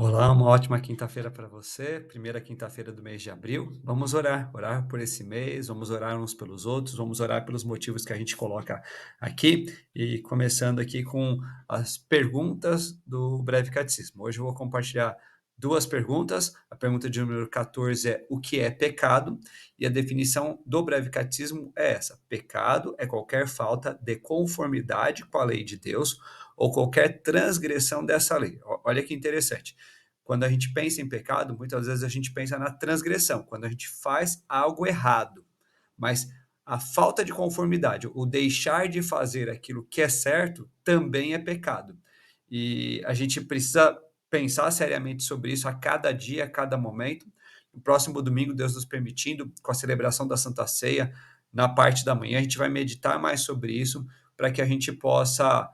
Olá, uma ótima quinta-feira para você, primeira quinta-feira do mês de abril. Vamos orar por esse mês, vamos orar uns pelos outros, vamos orar pelos motivos que a gente coloca aqui. E começando aqui com as perguntas do Breve Catecismo. Hoje eu vou compartilhar duas perguntas. A pergunta de número 14 é: o que é pecado? E a definição do Breve Catecismo é essa: pecado é qualquer falta de conformidade com a lei de Deus ou qualquer transgressão dessa lei. Olha que interessante. Quando a gente pensa em pecado, muitas vezes a gente pensa na transgressão, quando a gente faz algo errado. Mas a falta de conformidade, o deixar de fazer aquilo que é certo, também é pecado. E a gente precisa pensar seriamente sobre isso a cada dia, a cada momento. No próximo domingo, Deus nos permitindo, com a celebração da Santa Ceia, na parte da manhã, a gente vai meditar mais sobre isso, para que a gente possa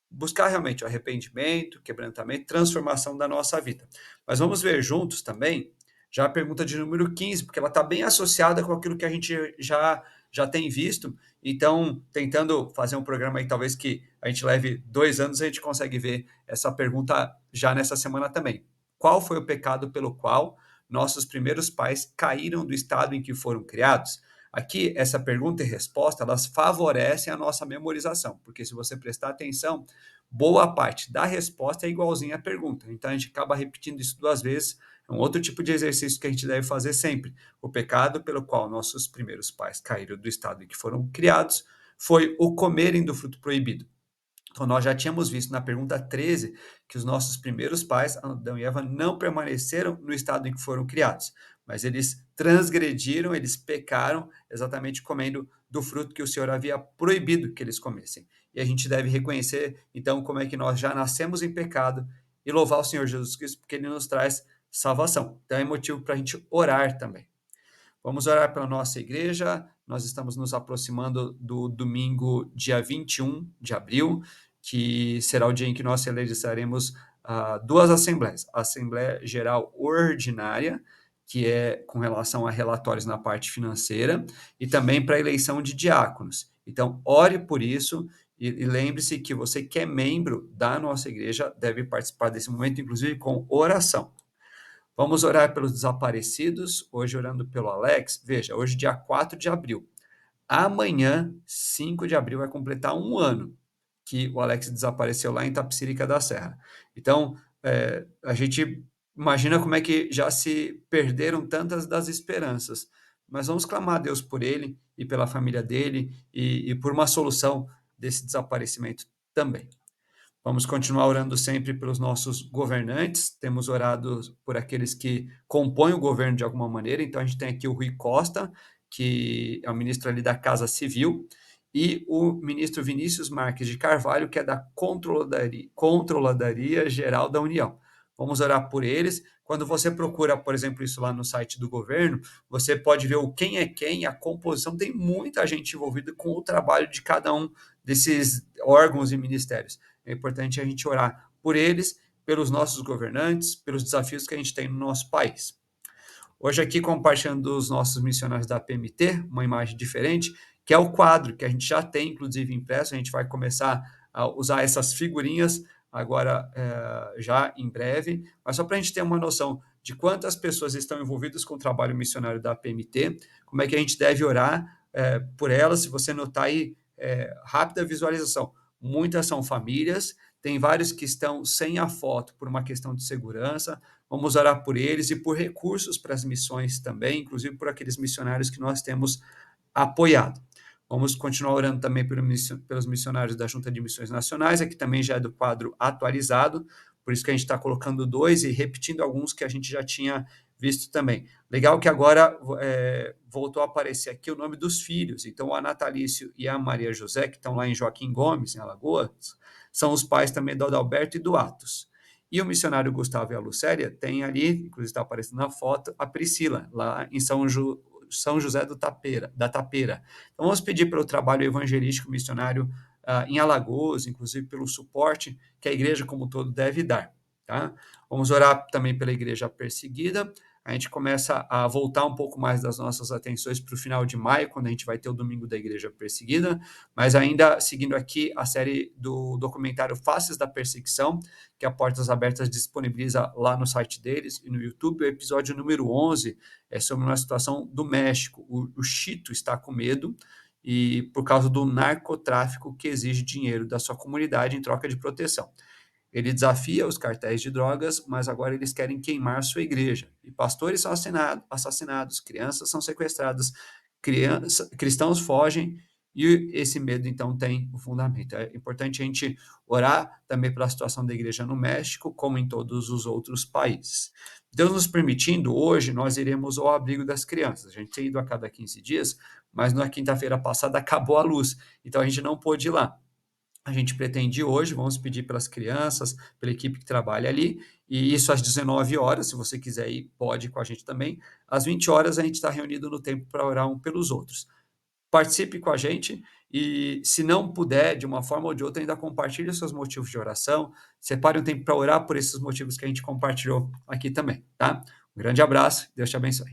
buscar realmente o arrependimento, quebrantamento, transformação da nossa vida. Mas vamos ver juntos também já a pergunta de número 15, porque ela está bem associada com aquilo que a gente já tem visto. Então, tentando fazer um programa aí, talvez que a gente leve 2 anos, a gente consegue ver essa pergunta já nessa semana também. Qual foi o pecado pelo qual nossos primeiros pais caíram do estado em que foram criados? Aqui, essa pergunta e resposta, elas favorecem a nossa memorização, porque se você prestar atenção, boa parte da resposta é igualzinha à pergunta. Então, a gente acaba repetindo isso duas vezes. É um outro tipo de exercício que a gente deve fazer sempre. O pecado pelo qual nossos primeiros pais caíram do estado em que foram criados foi o comerem do fruto proibido. Então, nós já tínhamos visto na pergunta 13 que os nossos primeiros pais, Adão e Eva, não permaneceram no estado em que foram criados, mas eles transgrediram, eles pecaram exatamente comendo do fruto que o Senhor havia proibido que eles comessem. E a gente deve reconhecer, então, como é que nós já nascemos em pecado e louvar o Senhor Jesus Cristo, porque ele nos traz salvação. Então, é motivo para a gente orar também. Vamos orar pela nossa igreja. Nós estamos nos aproximando do domingo, dia 21 de abril, que será o dia em que nós realizaremos duas assembleias. A Assembleia Geral Ordinária, que é com relação a relatórios na parte financeira, e também para a eleição de diáconos. Então, ore por isso e lembre-se que você que é membro da nossa igreja deve participar desse momento, inclusive com oração. Vamos orar pelos desaparecidos, hoje orando pelo Alex. Veja, hoje dia 4 de abril. Amanhã, 5 de abril, vai completar um ano que o Alex desapareceu lá em Itapecerica da Serra. Então, a gente imagina como é que já se perderam tantas das esperanças. Mas vamos clamar a Deus por ele e pela família dele e por uma solução desse desaparecimento também. Vamos continuar orando sempre pelos nossos governantes. Temos orado por aqueles que compõem o governo de alguma maneira. Então, a gente tem aqui o Rui Costa, que é o ministro ali da Casa Civil, e o ministro Vinícius Marques de Carvalho, que é da Controladoria Geral da União. Vamos orar por eles. Quando você procura, por exemplo, isso lá no site do governo, você pode ver o quem é quem, a composição. Tem muita gente envolvida com o trabalho de cada um desses órgãos e ministérios. É importante a gente orar por eles, pelos nossos governantes, pelos desafios que a gente tem no nosso país. Hoje aqui compartilhando os nossos missionários da PMT, uma imagem diferente, que é o quadro que a gente já tem, inclusive impresso, a gente vai começar a usar essas figurinhas agora já em breve, mas só para a gente ter uma noção de quantas pessoas estão envolvidas com o trabalho missionário da PMT, como é que a gente deve orar por elas, se você notar aí, rápida visualização, muitas são famílias, tem vários que estão sem a foto por uma questão de segurança. Vamos orar por eles e por recursos para as missões também, inclusive por aqueles missionários que nós temos apoiado. Vamos continuar orando também pelos missionários da Junta de Missões Nacionais, aqui também já é do quadro atualizado, por isso que a gente está colocando dois e repetindo alguns que a gente já tinha visto também. Legal que agora voltou a aparecer aqui o nome dos filhos, então a Natalício e a Maria José, que estão lá em Joaquim Gomes, em Alagoas, são os pais também do Adalberto e do Atos. E o missionário Gustavo e a Lucélia tem ali, inclusive está aparecendo na foto, a Priscila, lá em São José da Tapeira. Então, vamos pedir pelo trabalho evangelístico missionário em Alagoas, inclusive pelo suporte que a igreja como um todo deve dar. Tá? Vamos orar também pela igreja perseguida, a gente começa a voltar um pouco mais das nossas atenções para o final de maio, quando a gente vai ter o Domingo da Igreja Perseguida, mas ainda seguindo aqui a série do documentário Faces da Perseguição, que a Portas Abertas disponibiliza lá no site deles e no YouTube. O episódio número 11 é sobre uma situação do México. O Chito está com medo e por causa do narcotráfico que exige dinheiro da sua comunidade em troca de proteção. Ele desafia os cartéis de drogas, mas agora eles querem queimar sua igreja. E pastores são assassinados, crianças são sequestradas, cristãos fogem, e esse medo, então, tem o fundamento. É importante a gente orar também pela situação da igreja no México, como em todos os outros países. Deus nos permitindo, hoje nós iremos ao abrigo das crianças. A gente tem ido a cada 15 dias, mas na quinta-feira passada acabou a luz, então a gente não pôde ir lá. A gente pretende ir hoje, vamos pedir pelas crianças, pela equipe que trabalha ali, e isso às 19 horas. Se você quiser ir, pode ir com a gente também. Às 20 horas a gente está reunido no tempo para orar um pelos outros. Participe com a gente e, se não puder, de uma forma ou de outra, ainda compartilhe os seus motivos de oração, separe um tempo para orar por esses motivos que a gente compartilhou aqui também, tá? Um grande abraço, Deus te abençoe.